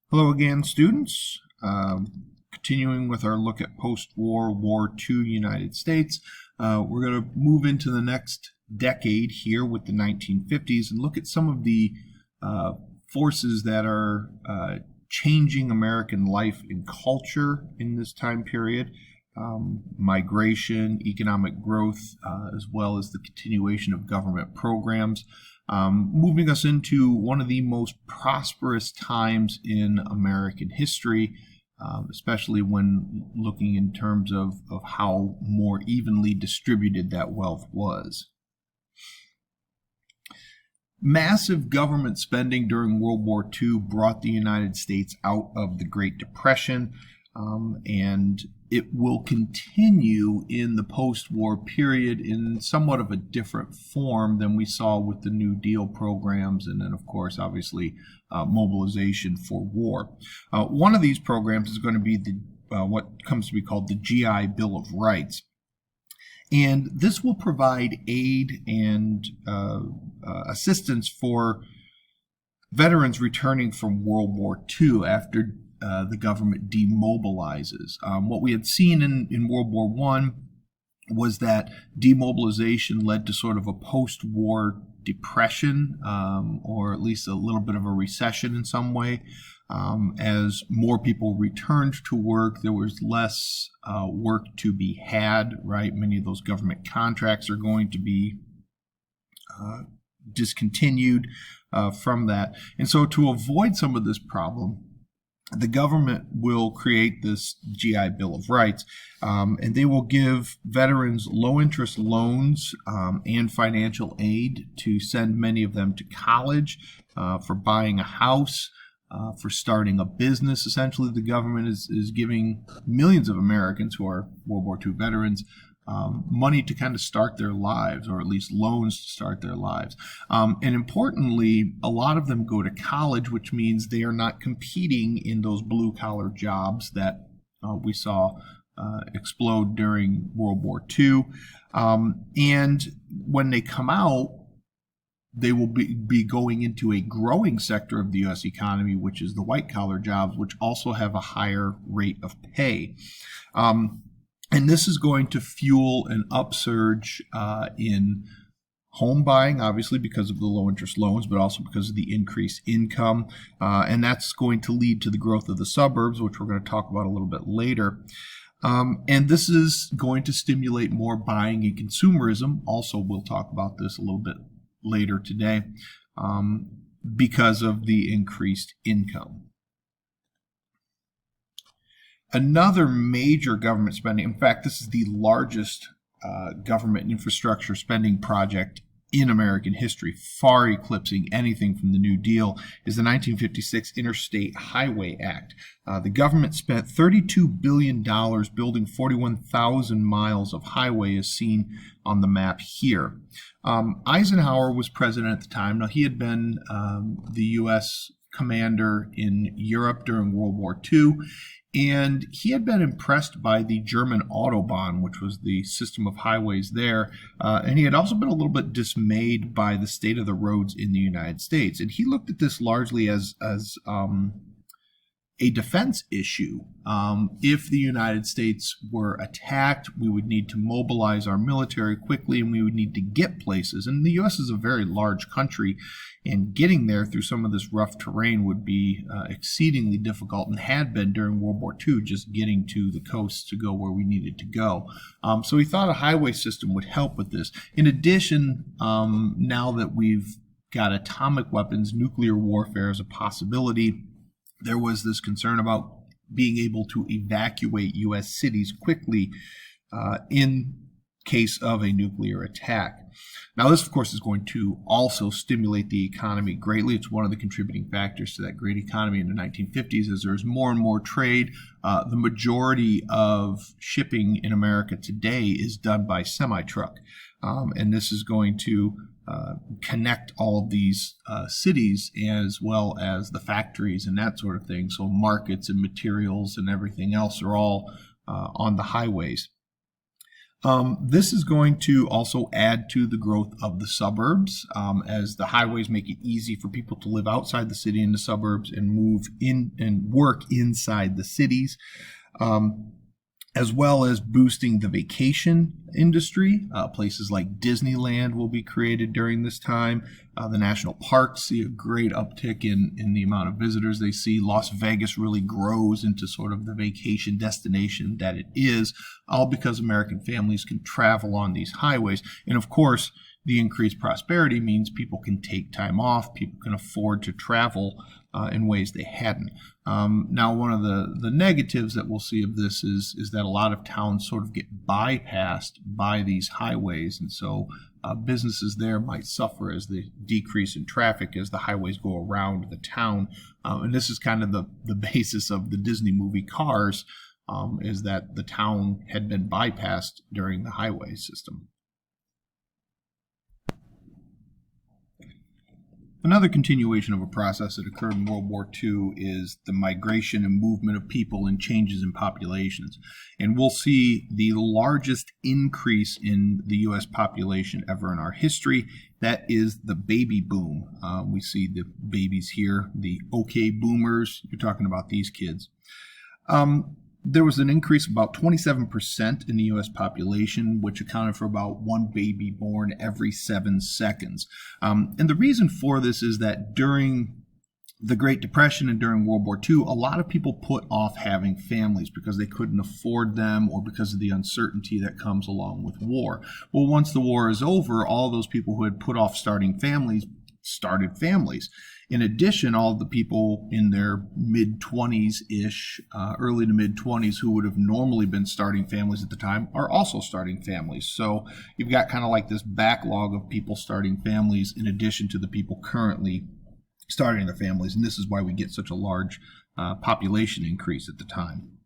Hello again, students. Continuing with our look at post-war War II United States, we're going to move into the next decade here with the 1950s and look at some of the forces that are changing American life and culture in this time period. Migration, economic growth, as well as the continuation of government programs. Moving us into one of the most prosperous times in American history, especially when looking in terms of how more evenly distributed that wealth was. Massive government spending during World War II brought the United States out of the Great Depression, and it will continue in the post-war period in somewhat of a different form than we saw with the New Deal programs, and then, of course, obviously, mobilization for war. One of these programs is going to be what comes to be called the GI Bill of Rights. And this will provide aid and assistance for veterans returning from World War II after the government demobilizes. What we had seen in World War I was that demobilization led to sort of a post-war depression, or at least a little bit of a recession in some way. As more people returned to work, there was less work to be had, right? Many of those government contracts are going to be discontinued from that. And so to avoid some of this problem, the government will create this GI Bill of Rights, and they will give veterans low-interest loans and financial aid to send many of them to college, for buying a house, for starting a business. Essentially, the government is giving millions of Americans who are World War II veterans money to kind of start their lives, or at least loans to start their lives. And importantly, a lot of them go to college, which means they are not competing in those blue-collar jobs that we saw explode during World War II. And when they come out, they will be going into a growing sector of the U.S. economy, which is the white-collar jobs, which also have a higher rate of pay. And this is going to fuel an upsurge in home buying, obviously because of the low interest loans, but also because of the increased income. And that's going to lead to the growth of the suburbs, which we're going to talk about a little bit later. And this is going to stimulate more buying and consumerism. Also, we'll talk about this a little bit later today, because of the increased income. Another major government spending, in fact, this is the largest government infrastructure spending project in American history, far eclipsing anything from the New Deal, is the 1956 Interstate Highway Act. The government spent $32 billion building 41,000 miles of highway, as seen on the map here. Eisenhower was president at the time. Now, he had been the U.S. commander in Europe during World War II. And he had been impressed by the German Autobahn, which was the system of highways there. And he had also been a little bit dismayed by the state of the roads in the United States. And he looked at this largely as a defense issue. If the United States were attacked, we would need to mobilize our military quickly, and we would need to get places. And the U.S. is a very large country, and getting there through some of this rough terrain would be exceedingly difficult, and had been during World War II, just getting to the coast to go where we needed to go. So he thought a highway system would help with this. In addition, now that we've got atomic weapons, nuclear warfare is a possibility. There was this concern about being able to evacuate U.S. cities quickly in case of a nuclear attack. Now, this, of course, is going to also stimulate the economy greatly. It's one of the contributing factors to that great economy in the 1950s, as there's more and more trade. The majority of shipping in America today is done by semi-truck, and this is going to connect all of these cities, as well as the factories and that sort of thing. So markets and materials and everything else are all on the highways. This is going to also add to the growth of the suburbs, as the highways make it easy for people to live outside the city in the suburbs and move in and work inside the cities. As well as boosting the vacation industry. Places like Disneyland will be created during this time. The national parks see a great uptick in the amount of visitors they see. Las Vegas really grows into sort of the vacation destination that it is, all because American families can travel on these highways. And of course, the increased prosperity means people can take time off, people can afford to travel in ways they hadn't. Now, one of the negatives that we'll see of this is that a lot of towns sort of get bypassed by these highways, and so businesses there might suffer as the decrease in traffic as the highways go around the town. And this is kind of the basis of the Disney movie Cars, is that the town had been bypassed during the highway system. Another continuation of a process that occurred in World War II is the migration and movement of people and changes in populations. And we'll see the largest increase in the U.S. population ever in our history. That is the baby boom. We see the babies here, the OK boomers. You're talking about these kids. There was an increase of about 27% in the U.S. population, which accounted for about one baby born every 7 seconds. And the reason for this is that during the Great Depression and during World War II, a lot of people put off having families because they couldn't afford them or because of the uncertainty that comes along with war. Well, once the war is over, all those people who had put off starting families started families. In addition, all of the people in their mid-20s-ish, early to mid-20s, who would have normally been starting families at the time, are also starting families. So you've got kind of like this backlog of people starting families in addition to the people currently starting their families. And this is why we get such a large population increase at the time.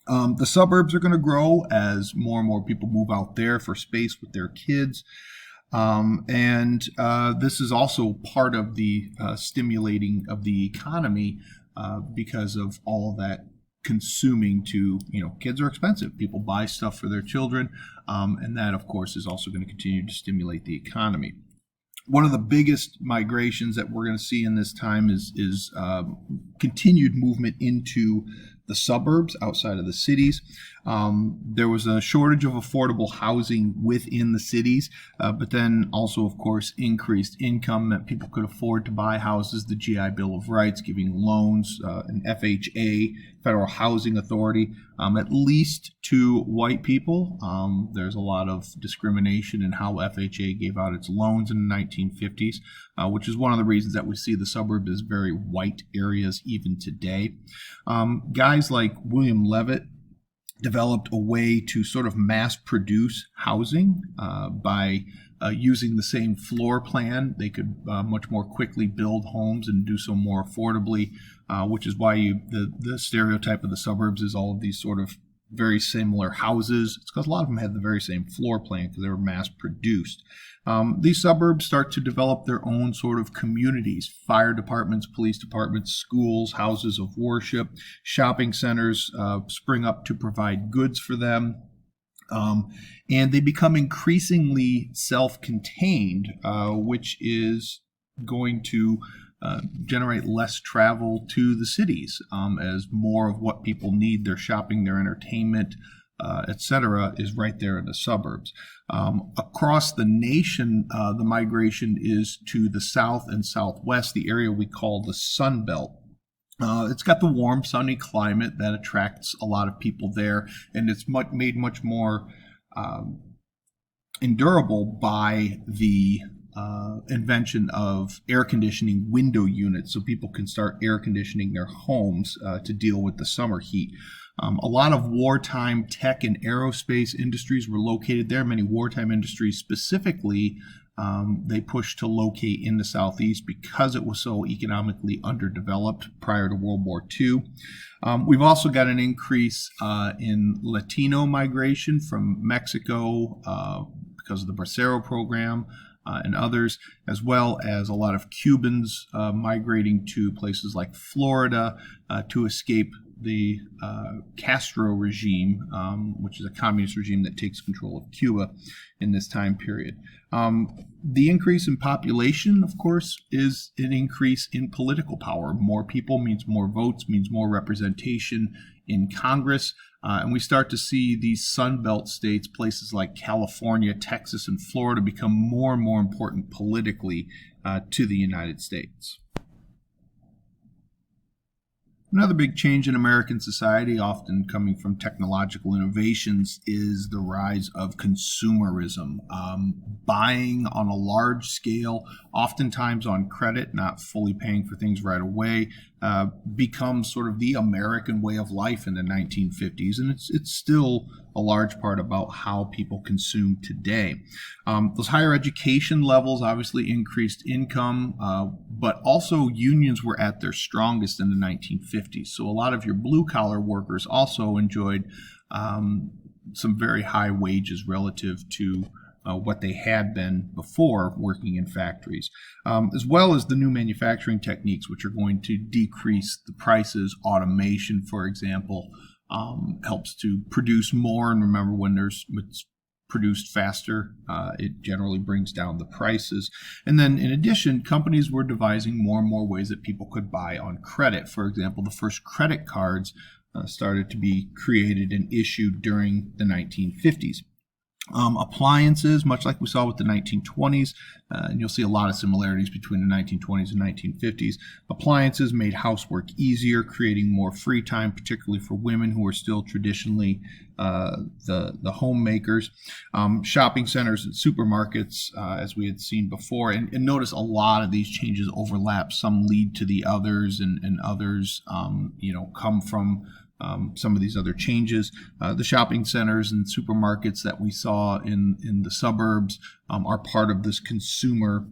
The suburbs are going to grow as more and more people move out there for space with their kids. And this is also part of the stimulating of the economy because of all of that consuming to, kids are expensive. People buy stuff for their children. And that, of course, is also going to continue to stimulate the economy. One of the biggest migrations that we're going to see in this time is continued movement into the suburbs outside of the cities. There was a shortage of affordable housing within the cities, but then also, of course, increased income that people could afford to buy houses. The GI Bill of Rights giving loans, an FHA, Federal Housing Authority, at least to white people. There's a lot of discrimination in how FHA gave out its loans in the 1950s, which is one of the reasons that we see the suburbs as very white areas even today. Guys like William Levitt developed a way to sort of mass produce housing by using the same floor plan. They could much more quickly build homes and do so more affordably, which is why the stereotype of the suburbs is all of these sort of very similar houses. It's because a lot of them had the very same floor plan because they were mass produced. These suburbs start to develop their own sort of communities: fire departments, police departments, schools, houses of worship, shopping centers spring up to provide goods for them. And they become increasingly self-contained, which is going to generate less travel to the cities, as more of what people need, their shopping, their entertainment, etc., is right there in the suburbs. Across the nation, the migration is to the south and southwest, the area we call the Sun Belt. It's got the warm, sunny climate that attracts a lot of people there, and it's made much more endurable by the invention of air conditioning window units, so people can start air conditioning their homes to deal with the summer heat. A lot of wartime tech and aerospace industries were located there. Many wartime industries specifically, they pushed to locate in the Southeast because it was so economically underdeveloped prior to World War II. We've also got an increase in Latino migration from Mexico because of the Bracero program and others, as well as a lot of Cubans migrating to places like Florida to escape the Castro regime, which is a communist regime that takes control of Cuba in this time period. The increase in population, of course, is an increase in political power. More people means more votes, means more representation in Congress. And we start to see these Sun Belt states, places like California, Texas, and Florida, become more and more important politically to the United States. Another big change in American society, often coming from technological innovations, is the rise of consumerism. Buying on a large scale, oftentimes on credit, not fully paying for things right away, becomes sort of the American way of life in the 1950s, and it's still a large part about how people consume today. Those higher education levels obviously increased income, but also unions were at their strongest in the 1950s. So a lot of your blue-collar workers also enjoyed some very high wages relative to what they had been before working in factories, as well as the new manufacturing techniques, which are going to decrease the prices. Automation, for example, helps to produce more. And remember, when it's produced faster, it generally brings down the prices. And then in addition, companies were devising more and more ways that people could buy on credit. For example, the first credit cards started to be created and issued during the 1950s. Appliances, much like we saw with the 1920s, and you'll see a lot of similarities between the 1920s and 1950s. Appliances made housework easier, creating more free time, particularly for women who are still traditionally the homemakers. Shopping centers and supermarkets, as we had seen before, and notice a lot of these changes overlap. Some lead to the others, and others, come from some of these other changes. The shopping centers and supermarkets that we saw in the suburbs are part of this consumer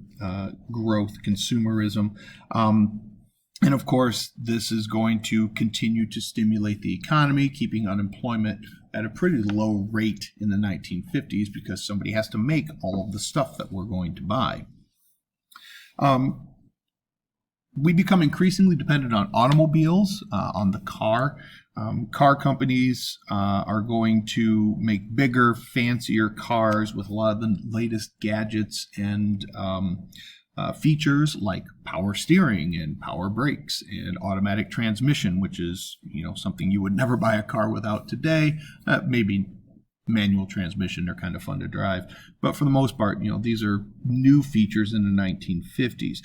growth, consumerism. And of course, this is going to continue to stimulate the economy, keeping unemployment at a pretty low rate in the 1950s, because somebody has to make all of the stuff that we're going to buy. We become increasingly dependent on automobiles, on the car. Car companies are going to make bigger, fancier cars with a lot of the latest gadgets and features like power steering and power brakes and automatic transmission, which is something you would never buy a car without today. Maybe manual transmission are kind of fun to drive, but for the most part, these are new features in the 1950s.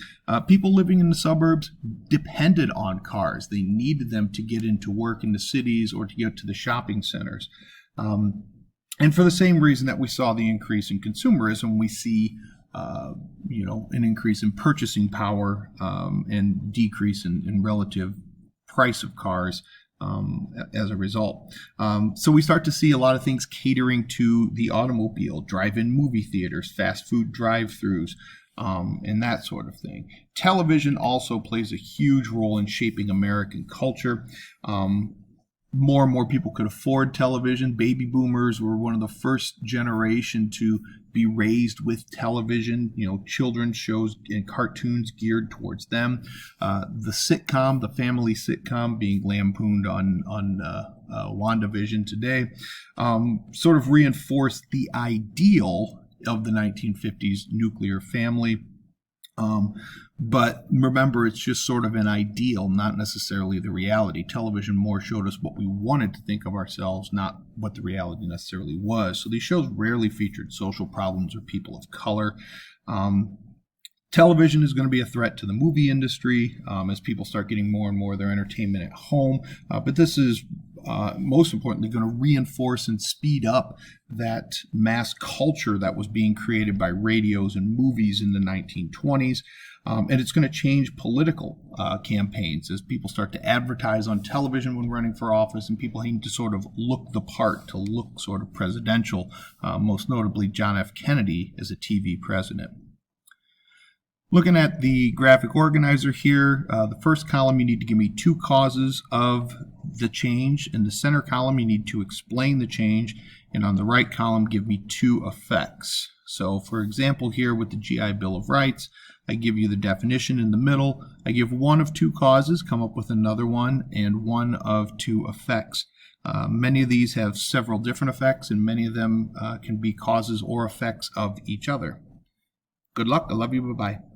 People living in the suburbs depended on cars. They needed them to get into work in the cities or to get to the shopping centers. And for the same reason that we saw the increase in consumerism, we see an increase in purchasing power and decrease in relative price of cars as a result. So we start to see a lot of things catering to the automobile, drive-in movie theaters, fast food drive-thrus, and that sort of thing. Television also plays a huge role in shaping American culture. More and more people could afford television. Baby boomers were one of the first generation to be raised with television, children's shows and cartoons geared towards them. The family sitcom being lampooned on WandaVision today, sort of reinforced the ideal of the 1950s nuclear family. But remember, it's just sort of an ideal, not necessarily the reality. Television more showed us what we wanted to think of ourselves, not what the reality necessarily was. So these shows rarely featured social problems or people of color. Television is going to be a threat to the movie industry as people start getting more and more of their entertainment at home. But this is most importantly going to reinforce and speed up that mass culture that was being created by radios and movies in the 1920s. And it's going to change political campaigns as people start to advertise on television when running for office, and people need to sort of look the part, to look sort of presidential, most notably John F. Kennedy as a TV president. Looking at the graphic organizer here, the first column, you need to give me two causes of the change. In the center column, you need to explain the change. and on the right column give me 2 effects. So for example here with the GI Bill of Rights, I give you the definition in the middle. I give one of 2 causes, come up with another one, and one of 2 effects. Many of these have several different effects, and many of them can be causes or effects of each other. Good luck. I love you. Bye-bye.